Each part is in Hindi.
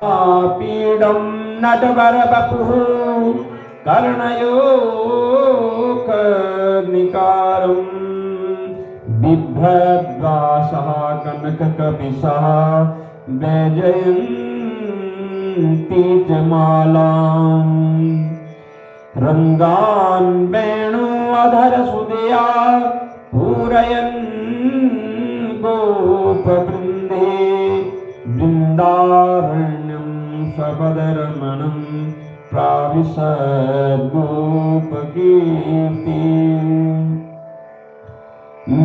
पीडं नटवरवपुः कर्णयोकर्णिकारं बिभ्रद्वासः कनककपिशः वैजयन्ती च मालाम् रङ्गान् वेणुअधरसुदया पूरयन् गोपवृन्दे वृन्दारण्यं सपदरमणं प्राविशद्गोपकीर्ति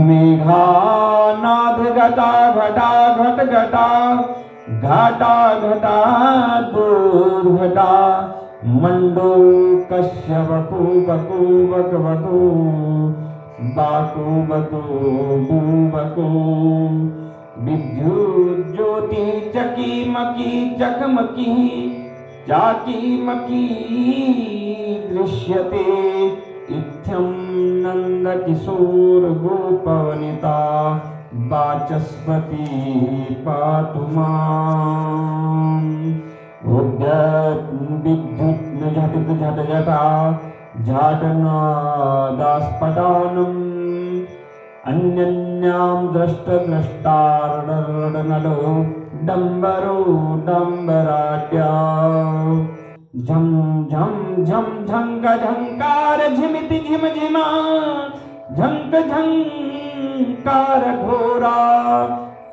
मेघानादघटा घटा घटघटा घटा घटा दुर्घटा मंडो कश्यपको बको बकबको बाको बको बूबको विद्युत ज्योति चकीमकी चकमकी चाकीमकी दृश्यते इत्थं नंद किशोर गोपवनिता वाचस्पति पातु माम् विद्युत झटित झट झटा झाटनादास्फटानम् अन्यन्यां दृष्ट द्रष्टारणनलो डम्बरो डम्बराट्या झम झम झम झंक झंकार झिमिति झिम झिमा झंक झंकार घोरा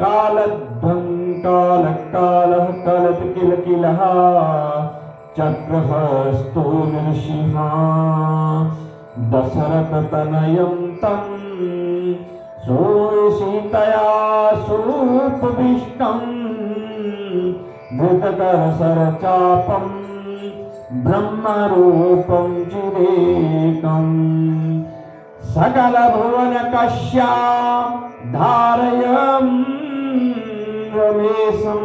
कालध्वं काल कालः कलत किल किलः चक्रहस्तो नृसिंहा दशरथ तनयं तं सोऽसीतया सुपविष्टं धृतकरसरचापं ब्रह्मरूपं चिरेकं सकलभुवनकश्यां धारयं रमेशं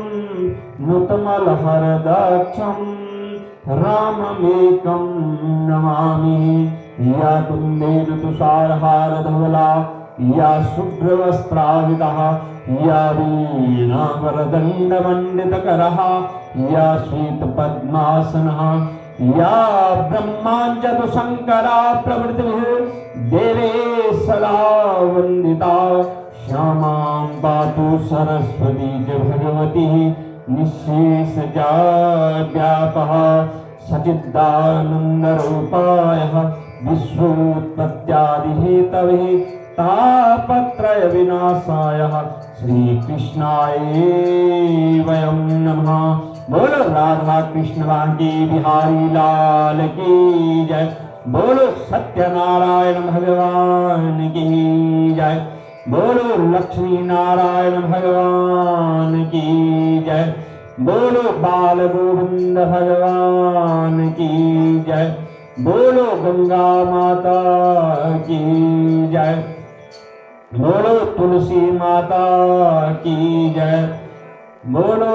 नुतमलहरदक्षं राममेकं नमामि या कुन्देन तुषारहारधवला या शुभ्रवस्त्रावितः या वीणावरदण्डमण्डितकरः या श्वेतपद्मासनः या ब्रह्माञ्जतुशङ्करा प्रभृतिभिः देवे सदा वन्दिता श्यामां पातु सरस्वती च भगवती निःशेषजाड्यापः सच्चिदानन्दरूपायः विश्वोत्पत्त्यादिहेतवे तापत्रय विनाशाय श्रीकृष्णाय वयं नमः। बोलो राधा कृष्ण की बिहारी लाल की जय। बोलो सत्यनारायण भगवान की जय। बोलो लक्ष्मी नारायण भगवान की जय। बोलो बाल गोविंद भगवान की जय। बोलो गंगा माता की जय। बोलो तुलसी माता की जय। बोलो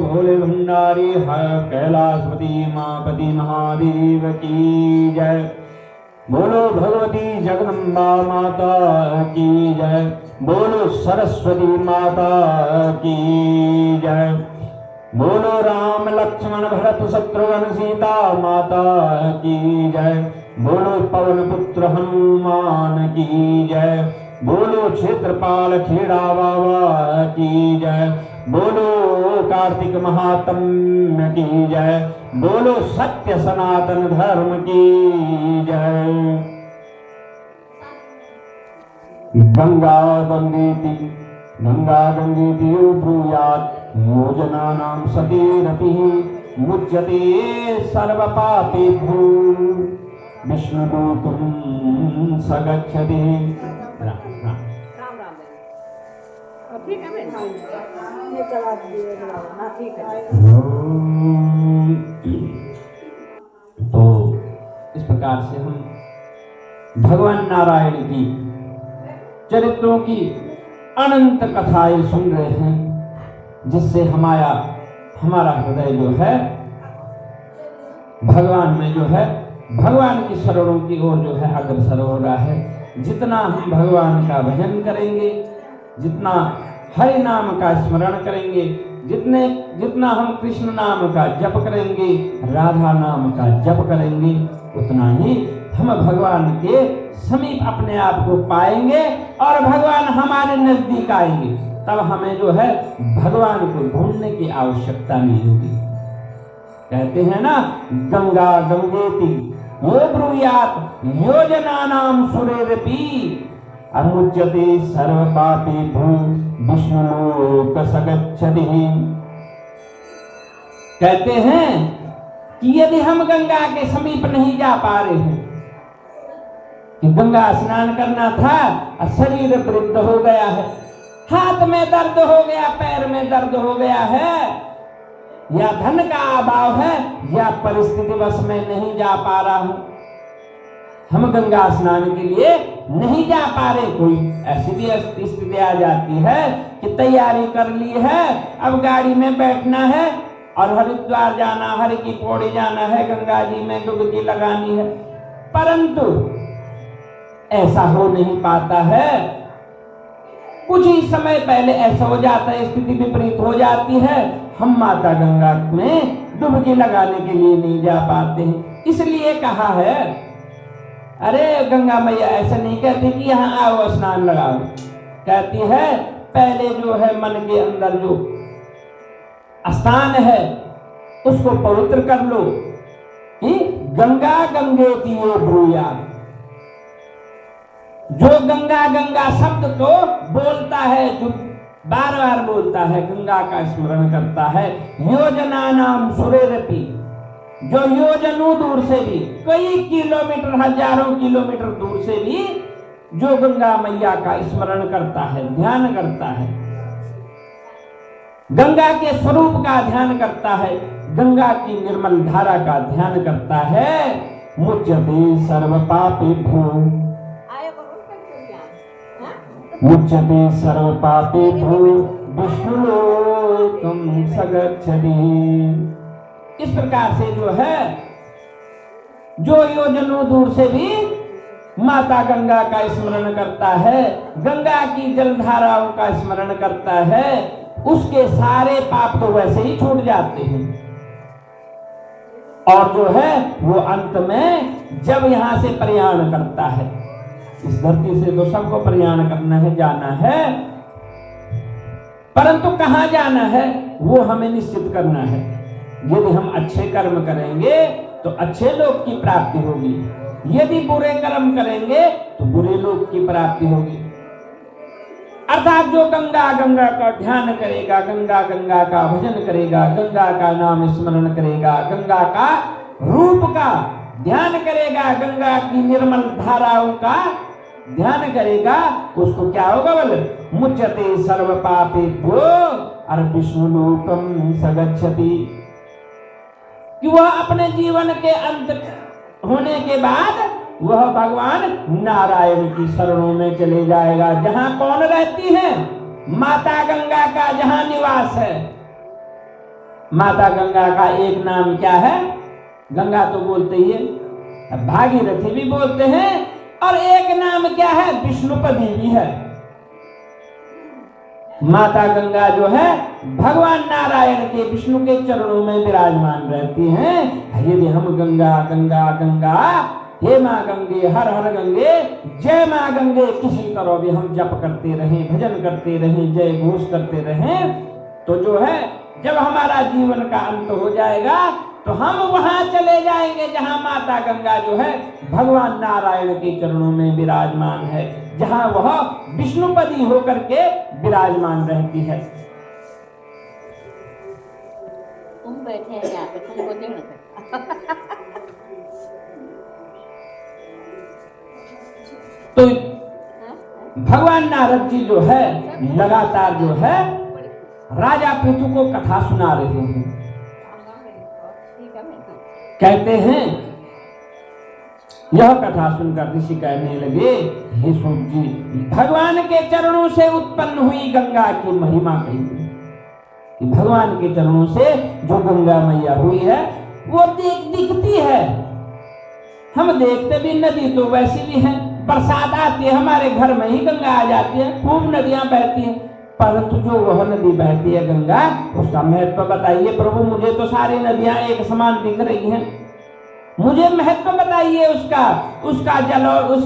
भोले भंडारी कैलाशपति मापति महादेव की जय। बोलो भगवती जगदम्बा माता की जय। बोलो सरस्वती माता की जय। बोलो राम लक्ष्मण भरत शत्रुघ्न सीता माता की जय। बोलो पवन पुत्र हनुमान की जय। बोलो क्षेत्रपाल खेड़ा बाबा की जय। बोलो कार्तिक महात्म्य की जय। बोलो सत्य सनातन धर्म की जय। गंगा गंगेति ब्रूयात् योजनानां सतीरपि मुच्यते सर्वपापेभ्यो विष्णुदूतं स गच्छति। ठीक है बेटा, ये चला दिए ना, ठीक है। तो इस प्रकार से हम भगवान नारायण की चरित्रों की अनंत कथाएं सुन रहे हैं, जिससे हमारा हृदय जो है भगवान में जो है भगवान की शरणों की ओर जो है अग्रसर हो रहा है। जितना हम भगवान का भजन करेंगे, जितना हरि नाम का स्मरण करेंगे, जितना हम कृष्ण नाम का जप करेंगे, राधा नाम का जप करेंगे, उतना ही हम भगवान के समीप अपने आप को पाएंगे और भगवान हमारे नजदीक आएंगे। तब हमें जो है भगवान को ढूंढने की आवश्यकता नहीं होगी। कहते हैं ना, गंगा गंगेति यो ब्रूयात योजनानाम सुरेरपि अमुच्यते सर्व पापेभ्यो विष्णुलोक सगच्छति। कहते हैं कि यदि हम गंगा के समीप नहीं जा पा रहे हैं, कि गंगा स्नान करना था और शरीर वृद्ध हो गया है, हाथ में दर्द हो गया, पैर में दर्द हो गया है, या धन का अभाव है, या परिस्थिति बस में नहीं जा पा रहा हूं, हम गंगा स्नान के लिए नहीं जा पा रहे। कोई ऐसी भी स्थिति आ जाती है कि तैयारी कर ली है, अब गाड़ी में बैठना है और हरिद्वार जाना, हरि की पौड़ी जाना है, गंगा जी में डुबकी लगानी है, परंतु ऐसा हो नहीं पाता है। कुछ ही समय पहले ऐसा हो जाता है, स्थिति विपरीत हो जाती है, हम माता गंगा में डुबकी लगाने के लिए नहीं जा पाते हैं। इसलिए कहा है, अरे गंगा मैया ऐसा नहीं कहती कि यहाँ आओ स्नान लगाओ, कहती है पहले जो है मन के अंदर जो स्थान है उसको पवित्र कर लो कि गंगा गंगेति यो ब्रूयात। जो गंगा गंगा शब्द को बोलता है, जो बार बार बोलता है, गंगा का स्मरण करता है, योजना नाम सुरेरपि, जो योजनों दूर से भी, कई किलोमीटर, हजारों किलोमीटर दूर से भी जो गंगा मैया का स्मरण करता है, ध्यान करता है, गंगा के स्वरूप का ध्यान करता है, गंगा की निर्मल धारा का ध्यान करता है, मुच्यते सर्व पापेभ्यो, मुच्यते सर्व पापेभ्यो विष्णुलोकं सगच्छति। इस प्रकार से जो है, जो योजनों दूर से भी माता गंगा का स्मरण करता है, गंगा की जलधाराओं का स्मरण करता है, उसके सारे पाप तो वैसे ही छूट जाते हैं। और जो है वो अंत में जब यहां से प्रयाण करता है, इस धरती से तो सबको प्रयाण करना है, जाना है, परंतु कहां जाना है वो हमें निश्चित करना है। यदि हम अच्छे कर्म करेंगे तो अच्छे लोक की प्राप्ति होगी, यदि बुरे कर्म करेंगे तो बुरे लोक की प्राप्ति होगी। अर्थात जो गंगा गंगा का ध्यान करेगा, गंगा गंगा का भजन करेगा, गंगा का नाम स्मरण करेगा, गंगा का रूप का ध्यान करेगा, गंगा की निर्मल धाराओं का ध्यान करेगा, उसको क्या होगा बोले, मुच्यते सर्व पापेभ्यो और विष्णुलोकं सगच्छति, कि वह अपने जीवन के अंत होने के बाद वह भगवान नारायण की शरणों में चले जाएगा। जहां कौन रहती है, माता गंगा का जहां निवास है। माता गंगा का एक नाम क्या है, गंगा तो बोलते ही है, भागीरथी भी बोलते हैं, और एक नाम क्या है, विष्णुपदी भी है। माता गंगा जो है भगवान नारायण के, विष्णु के चरणों में विराजमान रहती हैं। यदि हम गंगा गंगा गंगा, हे माँ गंगे, हर हर गंगे, जय माँ गंगे, किसी तरह भी हम जप करते रहें, भजन करते रहें, जय घोष करते रहें, तो जो है जब हमारा जीवन का अंत हो जाएगा तो हम वहां चले जाएंगे जहां माता गंगा जो है भगवान नारायण के चरणों में विराजमान है, जहां वह विष्णुपदी होकर के विराजमान रहती है। तुम बैठे हैं यहाँ पे, तुमको नहीं सकता। तो भगवान नारद जी जो है लगातार जो है राजा पृथु को कथा सुना रहे हैं। कहते हैं, यह कथा सुनकर ऋषि कहने लगे, हे सूत जी, भगवान के चरणों से उत्पन्न हुई गंगा की महिमा कही, कि भगवान के चरणों से जो गंगा मैया हुई है वो दिखती है। हम देखते भी, नदी तो वैसी भी है, बरसात आती है हमारे घर में ही गंगा आ जाती है, खूब नदियां बहती हैं, परंतु जो वह नदी बहती है गंगा, उसका महत्व बताइए प्रभु। मुझे तो सारी नदियां एक समान दिख रही हैं, मुझे महत्व बताइए उसका। उसका जल और उस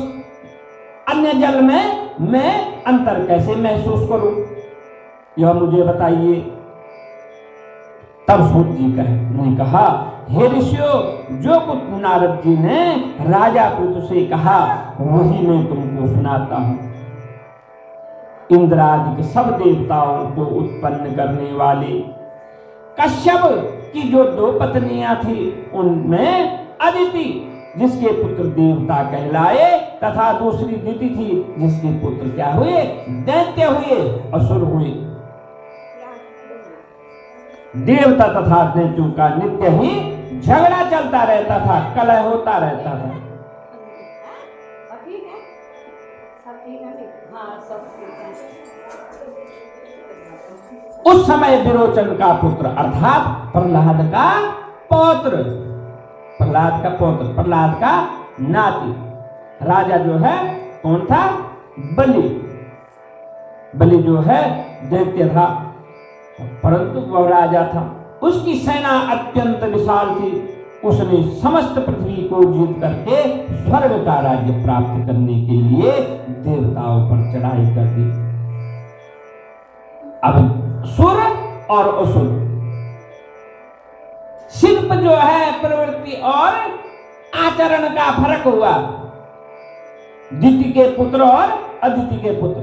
अन्य जल में मैं अंतर कैसे महसूस करूं, यह मुझे बताइए। तब सूत जी ने कहा, हे ऋषियों, जो कुछ नारद जी ने राजा पृथु से कहा वही मैं तुमको सुनाता हूं। इंद्र आदि के सब देवताओं को उत्पन्न करने वाले कश्यप की जो 2 पत्नियां थी, उनमें अदिति जिसके पुत्र देवता कहलाए, तथा दूसरी दिति थी जिसके पुत्र क्या हुए, दैत्य हुए, असुर हुए। देवता तथा दैत्यों का नित्य ही झगड़ा चलता रहता था, कलह होता रहता था। उस समय विरोचन का पुत्र अर्थात प्रहलाद का पौत्र, प्रहलाद का पौत्र, प्रहलाद का नाती राजा जो है कौन था, बलि। बलि जो है दैत्य था, परंतु वह राजा था। उसकी सेना अत्यंत विशाल थी। उसने समस्त पृथ्वी को जीत करके स्वर्ग का राज्य प्राप्त करने के लिए देवताओं पर चढ़ाई कर दी। अब सुर और असुर, शिल्प जो है प्रवृत्ति और आचरण का फर्क हुआ। दिति के पुत्र और अदिति के पुत्र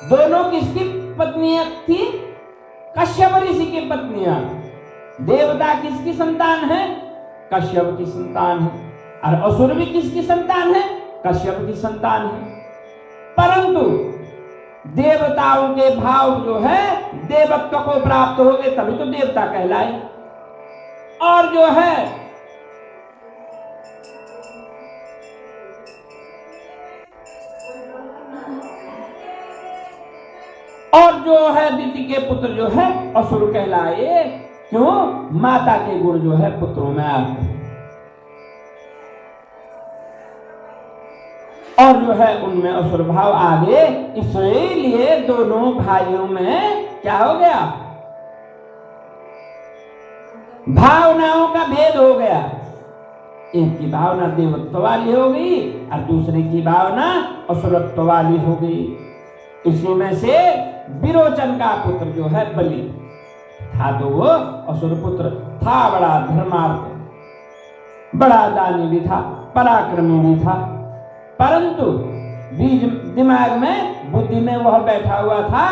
दोनों किसकी पत्नियां थी, कश्यप ऋषि की पत्नियां। देवता किसकी संतान है, कश्यप की संतान है, और असुर भी किसकी संतान है, कश्यप की संतान है। परंतु देवताओं के भाव जो है देवत्व को प्राप्त हो गए, तभी तो देवता कहलाए। और जो है दिति के पुत्र जो है असुर कहलाए। क्यों, माता के गुण जो है पुत्रों में आते हैं, और जो है उनमें असुर भाव आ गए। इसलिए दोनों भाइयों में क्या हो गया, भावनाओं का भेद हो गया। एक की भावना देवत्व वाली हो गई और दूसरे की भावना असुरत्व वाली हो गई। इसी में से विरोचन का पुत्र जो है बलि था, तो वो असुर पुत्र था, बड़ा धर्मार्थ, बड़ा दानी भी था, पराक्रमी भी था। परंतु बीज दिमाग में, बुद्धि में वह बैठा हुआ था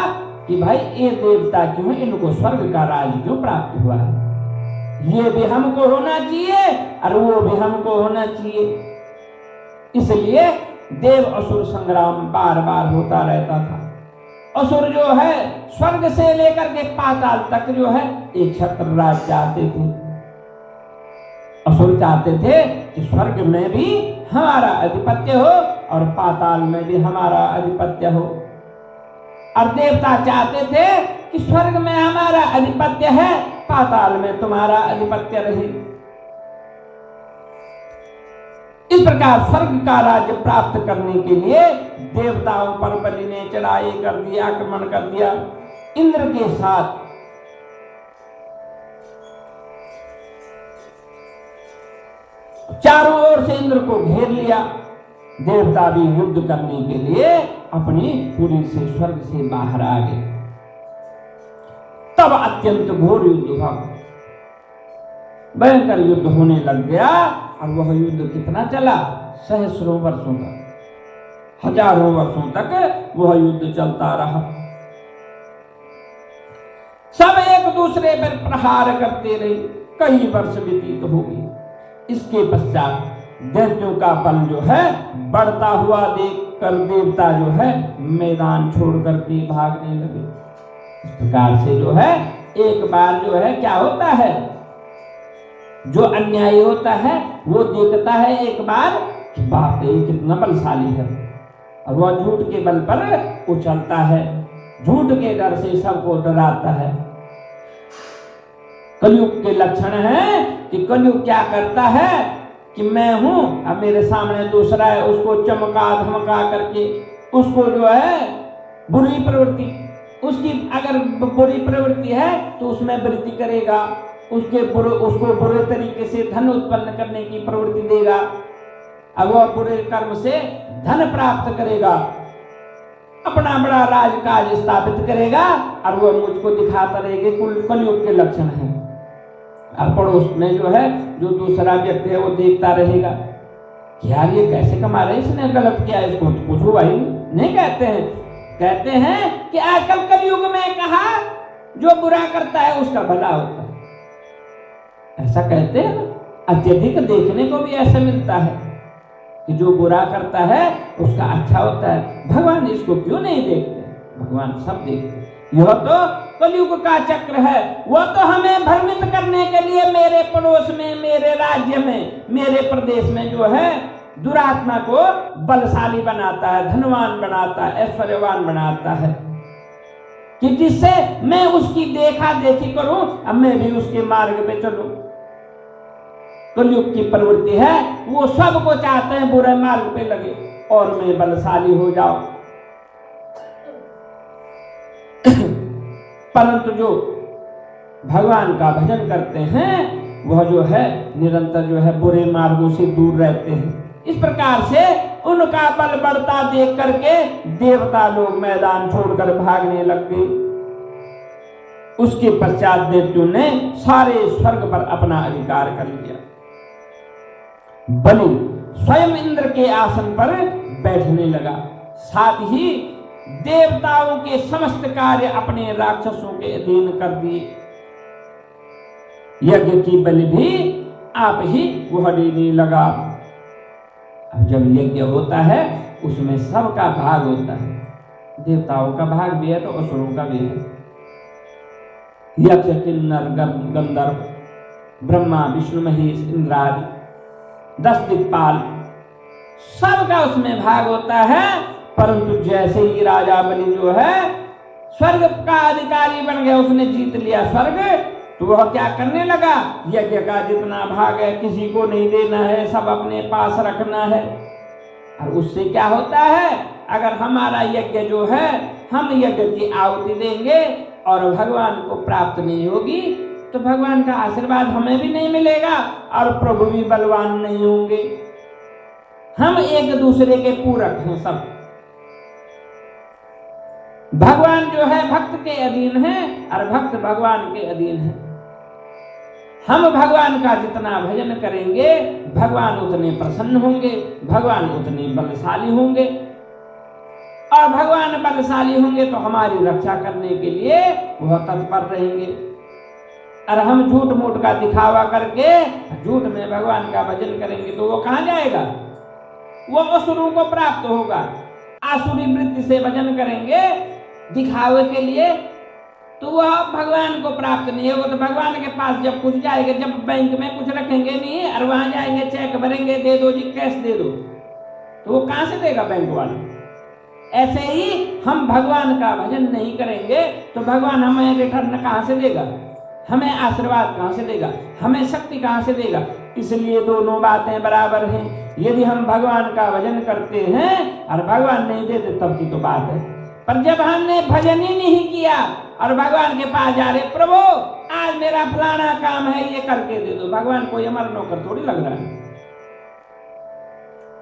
कि भाई ये देवता क्यों, इनको स्वर्ग का राज क्यों प्राप्त हुआ है, ये भी हमको होना चाहिए और वो भी हमको होना चाहिए। इसलिए देव असुर संग्राम बार बार होता रहता था। असुर जो है स्वर्ग से लेकर के पाताल तक जो है एक छत्र राज चाहते थे। असुर चाहते थे कि स्वर्ग में भी हमारा अधिपत्य हो और पाताल में भी हमारा अधिपत्य हो, और देवता चाहते थे कि स्वर्ग में हमारा अधिपत्य है, पाताल में तुम्हारा अधिपत्य रहे। इस प्रकार स्वर्ग का राज्य प्राप्त करने के लिए देवताओं पर बलि ने चढ़ाई कर दिया, आक्रमण कर दिया। इंद्र के साथ चारों ओर से इंद्र को घेर लिया। देवता भी युद्ध करने के लिए अपनी पुरी से स्वर्ग से बाहर आ गए। तब अत्यंत घोर युद्ध हुआ, भयंकर युद्ध होने लग गया। और वह युद्ध कितना चला, सहस्रों वर्षों तक, हजारों वर्षों तक वह युद्ध चलता रहा। सब एक दूसरे पर प्रहार करते रहे, कई वर्ष व्यतीत हो गए। इसके पश्चात दैत्यों का बल जो है बढ़ता हुआ देख कर देवता जो है मैदान छोड़ करके भागने लगे। इस प्रकार से जो है एक बार जो है क्या होता है, जो अन्यायी होता है वो देखता है एक बार कि बाप रे कितना बलशाली है, और वह झूठ के बल पर उछलता है, झूठ के डर से सबको डराता है। कलयुग के लक्षण है कि कलयुग क्या करता है कि मैं हूं अब मेरे सामने दूसरा है, उसको चमका धमका करके उसको जो है बुरी प्रवृत्ति उसकी अगर बुरी प्रवृत्ति है तो उसमें वृद्धि करेगा, उसको बुरे तरीके से धन उत्पन्न करने की प्रवृत्ति देगा, अब वह बुरे कर्म से धन प्राप्त करेगा, अपना बड़ा राजकाज स्थापित करेगा और वह मुझको दिखाता रहेगा। कलयुग के लक्षण है। और पड़ोस में जो है जो दूसरा व्यक्ति है वो देखता रहेगा कि यार ये कैसे कमा रहे, इसने गलत किया, इसको तो कुछ हुआ ही नहीं। कहते हैं कि आजकल कलयुग में कहा जो बुरा करता है उसका भला होता है, ऐसा कहते हैं ना। अत्यधिक देखने को भी ऐसा मिलता है कि जो बुरा करता है उसका अच्छा होता है। भगवान इसको क्यों नहीं देखते? भगवान सब देखते। यह तो कलयुग का चक्र है। वह तो हमें भ्रमित करने के लिए मेरे पड़ोस में, मेरे राज्य में, मेरे प्रदेश में जो है दुरात्मा को बलशाली बनाता है, धनवान बनाता है, ऐश्वर्यवान बनाता है कि जिससे मैं उसकी देखा देखी करूं, अब मैं भी उसके मार्ग पे चलूं। कलयुग की प्रवृत्ति है, वो सबको चाहते हैं बुरे मार्ग पे लगे और मैं बलशाली हो जाऊं। परंतु जो भगवान का भजन करते हैं वह जो है निरंतर जो है बुरे मार्गों से दूर रहते हैं। इस प्रकार से उनका बल बढ़ता देख करके देवता लोग मैदान छोड़कर भागने लग गए। उसके पश्चात देवताओं ने सारे स्वर्ग पर अपना अधिकार कर लिया। बलि स्वयं इंद्र के आसन पर बैठने लगा, साथ ही देवताओं के समस्त कार्य अपने राक्षसों के अधीन कर दिए। यज्ञ की बलि भी आप ही वह देने लगा। अब जब यज्ञ होता है उसमें सबका भाग होता है, देवताओं का भाग भी है तो असुरों का भी है। यक्ष, किन्नर, गंधर्व, ब्रह्मा, विष्णु, महेश, इंद्र आदि 10 दिक्पाल सबका उसमें भाग होता है। परंतु जैसे ही राजा बलि जो है स्वर्ग का अधिकारी बन गया, उसने जीत लिया स्वर्ग, तो वह क्या करने लगा, यज्ञ का जितना भाग है किसी को नहीं देना है, सब अपने पास रखना है। और उससे क्या होता है, अगर हमारा यज्ञ जो है हम यज्ञ की आहुति देंगे और भगवान को प्राप्त नहीं होगी तो भगवान का आशीर्वाद हमें भी नहीं मिलेगा और प्रभु भी बलवान नहीं होंगे। हम एक दूसरे के पूरक हैं सब। भगवान जो है भक्त के अधीन है और भक्त भगवान के अधीन है। हम भगवान का जितना भजन करेंगे भगवान उतने प्रसन्न होंगे, भगवान उतने बलशाली होंगे और भगवान बलशाली होंगे तो हमारी रक्षा करने के लिए वह तत्पर रहेंगे। और हम झूठ मूठ का दिखावा करके झूठ में भगवान का भजन करेंगे तो वो कहाँ जाएगा, वो असुरों को प्राप्त होगा। आसुरी वृत्ति से भजन करेंगे दिखावे के लिए तो वह भगवान को प्राप्त नहीं होगा। तो भगवान के पास जब कुछ जाएंगे, जब बैंक में कुछ रखेंगे नहीं और वहां जाएंगे चेक भरेंगे, दे दो जी, कैश दे दो, तो वो कहां से देगा बैंक वाला। ऐसे ही हम भगवान का भजन नहीं करेंगे तो भगवान हमें रिटर्न कहां से देगा, हमें आशीर्वाद कहां से देगा, हमें शक्ति कहां से देगा। इसलिए दोनों बातें बराबर हैं। यदि हम भगवान का भजन करते हैं और भगवान नहीं देते तब की तो बात है। पर जब हमने भजन ही नहीं किया और भगवान के पास जा रहे, प्रभु आज मेरा फलाना काम है ये करके दे दो, भगवान कोई हमारा नौकर थोड़ी लग रहा है।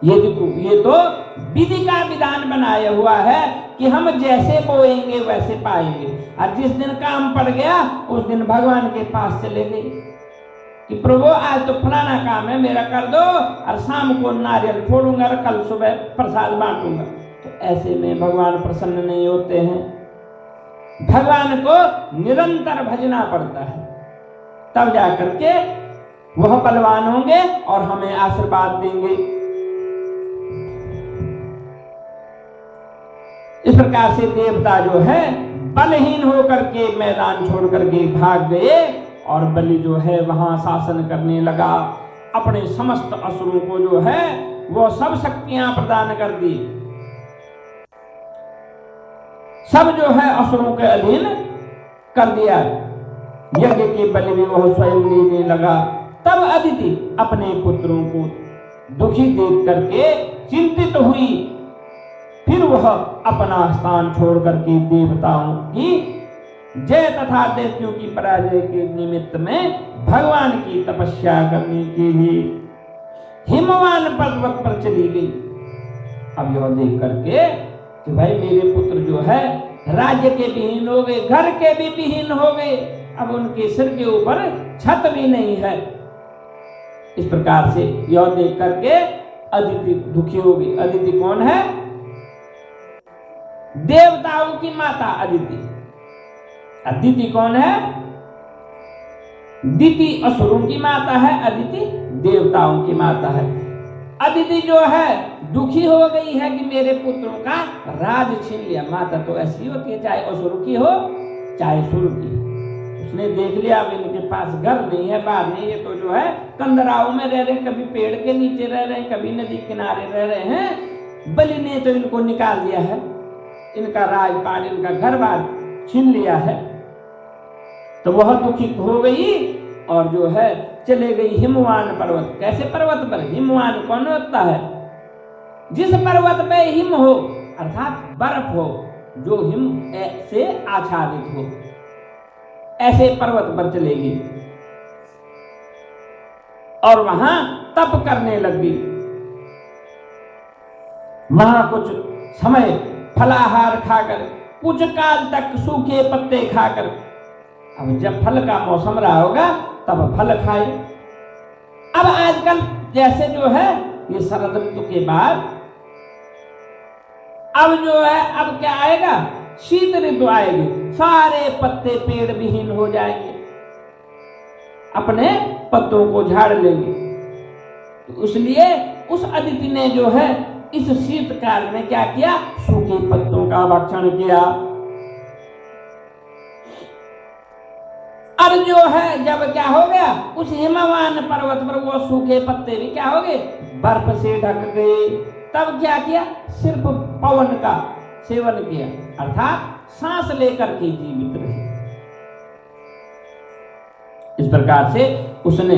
ये तो विधि का विधान बनाया हुआ है कि हम जैसे बोएंगे वैसे पाएंगे। और जिस दिन काम पड़ गया उस दिन भगवान के पास चले गए कि प्रभु आज तो फलाना काम है मेरा कर दो और शाम को नारियल फोड़ूंगा और कल सुबह प्रसाद बांटूंगा। तो ऐसे में भगवान प्रसन्न नहीं होते हैं। भगवान को निरंतर भजना पड़ता है, तब जाकर के वह बलवान होंगे और हमें आशीर्वाद देंगे। इस प्रकार से देवता जो है बलहीन होकर के मैदान छोड़ करके भाग गए और बलि जो है वहां शासन करने लगा। अपने समस्त असुरों को जो है वो सब शक्तियां प्रदान कर दी, सब जो है असुरों के अधीन कर दिया। यज्ञ के बलि भी वह स्वयं लेने लगा। तब अदिति अपने पुत्रों को दुखी देख करके चिंतित हुई फिर वह अपना स्थान छोड़ करके देवताओं की जय तथा दैत्यों की पराजय के निमित्त में भगवान की तपस्या करने के लिए हिमवान पर्वत पर चली गई। अब यह देख करके कि भाई मेरे पुत्र जो है राज्य के विहीन हो गए, घर के भी विहीन हो गए, अब उनके सिर के ऊपर छत भी नहीं है। इस प्रकार से यह देख करके अदिति दुखी हो गई। अदिति कौन है? देवताओं की माता अदिति। अदिति कौन है? दिति असुरों की माता है, अदिति देवताओं की माता है। अदिति जो है दुखी हो गई है कि मेरे पुत्रों का राज छीन लिया। माता तो ऐसी होती है, चाहे असुर की हो चाहे सुर की। उसने देख लिया अब इनके पास घर नहीं है, बाहर नहीं, ये तो जो है कंदराओं में रह रहे हैं, कभी पेड़ के नीचे रह रहे हैं, कभी नदी किनारे रह रहे हैं। बलि ने तो इनको निकाल दिया है, इनका राजपाट, इनका घर बार छीन लिया है। तो वह दुखी हो गई और जो है चले गई हिमवान पर्वत। कैसे पर्वत पर? हिमवान कौन होता है? जिस पर्वत पे हिम हो अर्थात बर्फ हो, जो हिम से आच्छादित हो, ऐसे पर्वत पर चलेगी और वहां तप करने लगी। वहां कुछ समय फलाहार खाकर, कुछ काल तक सूखे पत्ते खाकर, अब जब फल का मौसम रहा होगा तब फल खाए। अब आजकल जैसे जो है ये शरद ऋतु के बाद अब जो है अब क्या आएगा? शीत ऋतु आएगी, सारे पत्ते पेड़ विहीन हो जाएंगे, अपने पत्तों को झाड़ लेंगे। तो इसलिए उस अदिति ने जो है इस शीतकाल में क्या किया? सूखे पत्तों का भक्षण किया। और जो है जब क्या हो गया, उस हिमवान पर्वत पर वो सूखे पत्ते भी क्या हो गए? बर्फ से ढक गए। तब क्या किया? सिर्फ पवन का सेवन किया, अर्थात सांस लेकर के जीवित रहे। इस प्रकार से उसने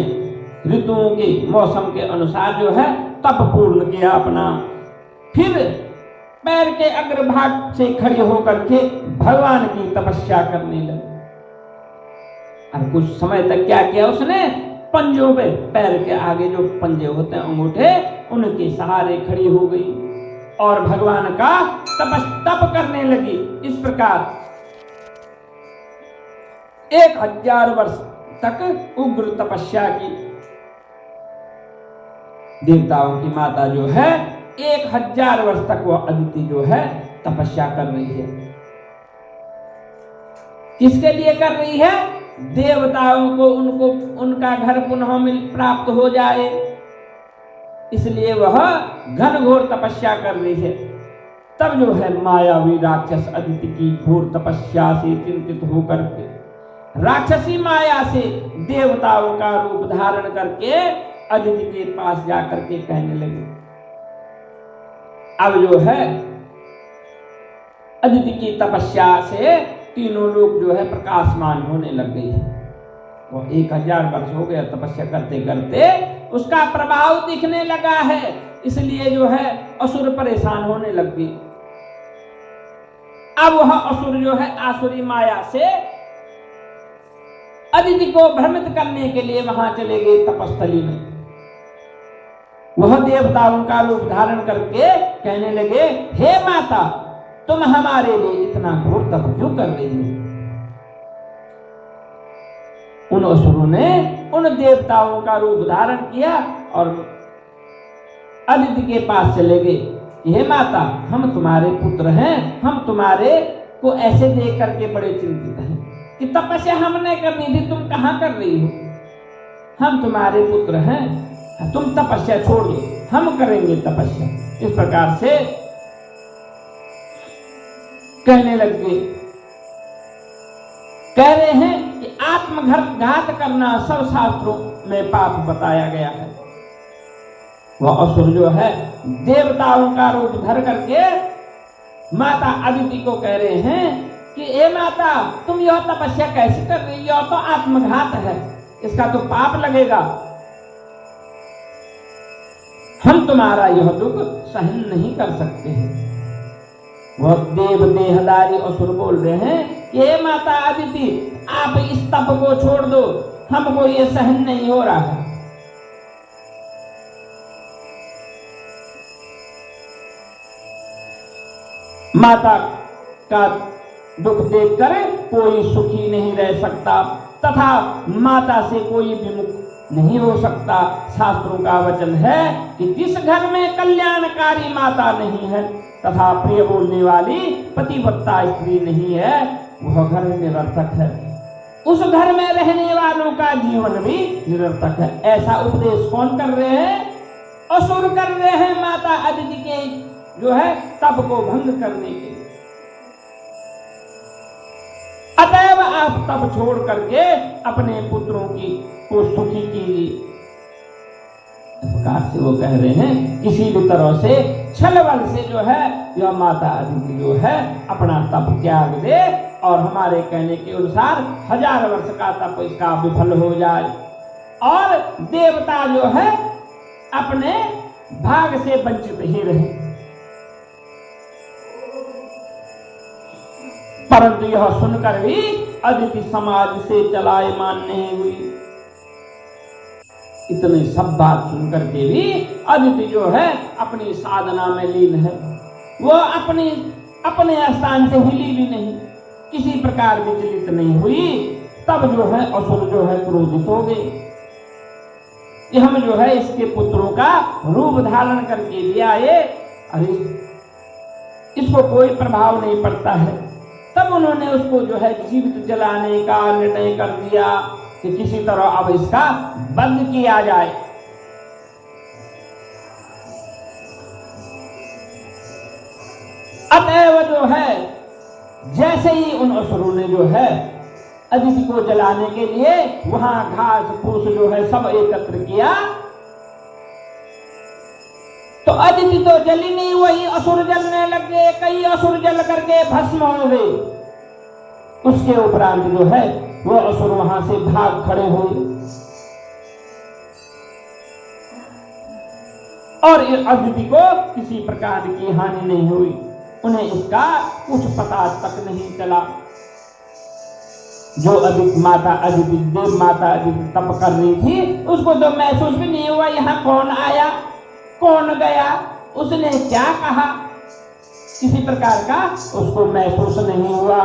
ऋतुओं के मौसम के अनुसार जो है तप पूर्ण किया अपना। फिर पैर के अग्रभाग से खड़े होकर के भगवान की तपस्या करने लगे। और कुछ समय तक क्या किया उसने? पंजों पे, पैर के आगे जो पंजे होते हैं अंगूठे, उनके सहारे खड़ी हो गई और भगवान का तप करने लगी। इस प्रकार 1000 वर्ष तक उग्र तपस्या की। देवताओं की माता जो है 1000 वर्ष तक वह अदिति जो है तपस्या कर रही है। किसके लिए कर रही है? देवताओं को उनको उनका घर पुनः प्राप्त हो जाए, इसलिए वह घनघोर तपस्या कर रही है। तब जो है मायावी राक्षस अदिति की घोर तपस्या से चिंतित होकर के राक्षसी माया से देवताओं का रूप धारण करके अदिति के पास जाकर के कहने लगे। अब जो है अदिति की तपस्या से तीनों लोग जो है प्रकाशमान होने लग गई है। वो 1000 वर्ष हो गया तपस्या करते करते, उसका प्रभाव दिखने लगा है, इसलिए जो है असुर परेशान होने लग गई। अब वह असुर जो है आसुरी माया से अदिति को भ्रमित करने के लिए वहां चले गए तपस्थली में। वह देवताओं का रूप धारण करके कहने लगे, हे माता, तुम हमारे लिए इतना घोर तप क्यों कर रही हो? उन असुरों ने उन देवताओं का रूप धारण किया और अदिति के पास चले गए। हे माता, हम तुम्हारे पुत्र हैं, हम तुम्हारे को ऐसे देख करके बड़े चिंतित हैं कि तपस्या हमने करनी थी, तुम कहां कर रही हो? हम तुम्हारे पुत्र हैं, तुम तपस्या छोड़ दो, हम करेंगे तपस्या। इस प्रकार से कहने लग गए। कह रहे हैं कि आत्मघात करना सब शास्त्रों में पाप बताया गया है। वह असुर जो है देवताओं का रूप धर करके माता अदिति को कह रहे हैं कि ए माता, तुम यह तपस्या कैसे कर रही हो? यह तो आत्मघात है, इसका तो पाप लगेगा। हम तुम्हारा यह दुख सहन नहीं कर सकते हैं। वह देव देहधारी असुर बोल रहे हैं कि हे माता अदिति, आप इस तप को छोड़ दो, हमको ये सहन नहीं हो रहा है। माता का दुख देखकर कोई सुखी नहीं रह सकता तथा माता से कोई विमुख नहीं हो सकता। शास्त्रों का वचन है कि जिस घर में कल्याणकारी माता नहीं है तथा प्रिय बोलने वाली पतिव्रता स्त्री नहीं है, वह घर निरर्थक है। उस घर में रहने वालों का जीवन भी निरर्थक है। ऐसा उपदेश कौन कर रहे हैं? असुर कर रहे हैं माता अदिति के जो है तप को भंग करने के लिए। अतएव आप तप छोड़ करके अपने पुत्रों की को सुखी कीजिए। इस प्रकार से वो कह रहे हैं किसी भी तरह से छल बल से जो है यह माता अदिति जो है अपना तप त्याग दे और हमारे कहने के अनुसार 1000 वर्ष का तप इसका विफल हो जाए और देवता जो है अपने भाग से वंचित ही रहे। परंतु यह सुनकर भी अदिति समाज से चलायमान नहीं हुई। इतनी सब बात सुनकर के भी अदिति जो है अपनी साधना में लीन है। वो अपने स्थान से हिली भी नहीं, किसी प्रकार विचलित नहीं हुई। तब जो है असुर जो है क्रोधित हो गए कि हम जो है इसके पुत्रों का रूप धारण करके ले आए, अरे इसको कोई प्रभाव नहीं पड़ता है। तब उन्होंने उसको जो है जीवित जलाने का निर्णय कर दिया कि किसी तरह अब इसका वध किया जाए। अतएव जो है जैसे ही उन असुरों ने जो है अदिति को जलाने के लिए वहां घास फूस जो है सब एकत्र किया, तो अदिति तो जली नहीं, वही असुर जलने लग गए। कई असुर जल करके भस्म हो गए। उसके उपरांत जो है वो असुर वहां से भाग खड़े हुए और अदिति को किसी प्रकार की हानि नहीं हुई। उन्हें इसका कुछ पता तक नहीं चला। जो माता अदिति देव माता अदिति तप कर रही थी उसको तो महसूस भी नहीं हुआ यहाँ कौन आया कौन गया, उसने क्या कहा, किसी प्रकार का उसको महसूस नहीं हुआ।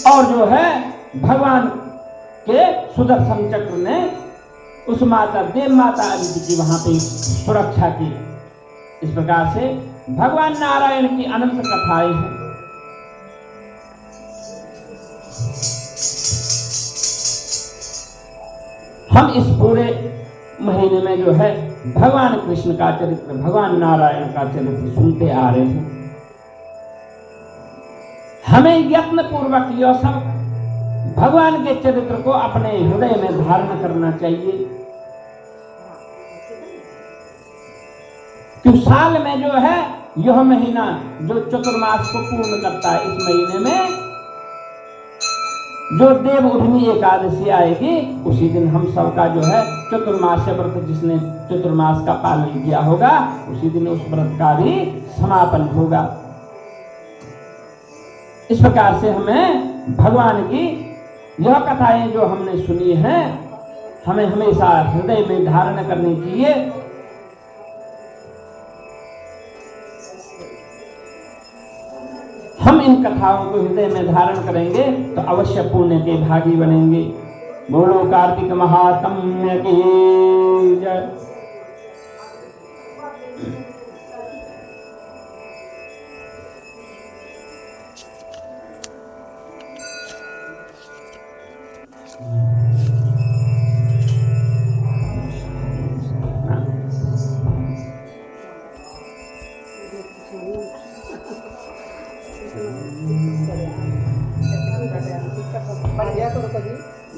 और जो है भगवान के सुदर्शन चक्र ने उस माता देव माता अदिति की वहां पे सुरक्षा की। इस प्रकार से भगवान नारायण की अनंत कथाएं हैं। हम इस पूरे महीने में जो है भगवान कृष्ण का चरित्र, भगवान नारायण का चरित्र सुनते आ रहे हैं। हमें यत्न पूर्वक यह सब भगवान के चरित्र को अपने हृदय में धारण करना चाहिए। क्योंकि साल में जो है यह महीना जो चतुर्मास को पूर्ण करता है, इस महीने में जो देव उठनी एकादशी आएगी उसी दिन हम सबका जो है चतुर्मास व्रत, जिसने चतुर्मास का पालन किया होगा उसी दिन उस व्रत का भी समापन होगा। इस प्रकार से हमें भगवान की यह कथाएं जो हमने सुनी हैं हमें हमेशा हृदय में धारण करनी चाहिए। हम इन कथाओं को हृदय में धारण करेंगे तो अवश्य पुण्य के भागी बनेंगे। बोलो कार्तिक महात्म्य की जय।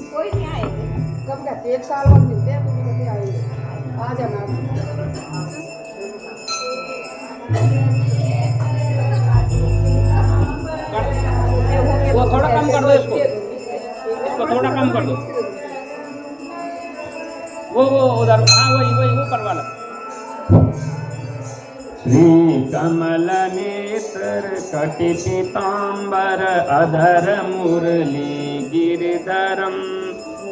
कोई नहीं आएगी। कब कहते 1 साल बाद मिलते हैं, तुम कहते आएंगे, आ जाना। वो थोड़ा कम कर दो, इसको थोड़ा कम कर दो। वो उधर, हाँ वही ऊपर वाला। श्री कमल नेत्र कटि पीताम्बर अधर मुरली गिरधरम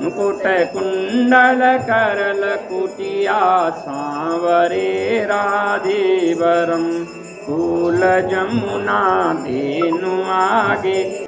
मुकुट कुंडल करल कुटिया सांवरे राधेवरम फूल जमुना धेनु आगे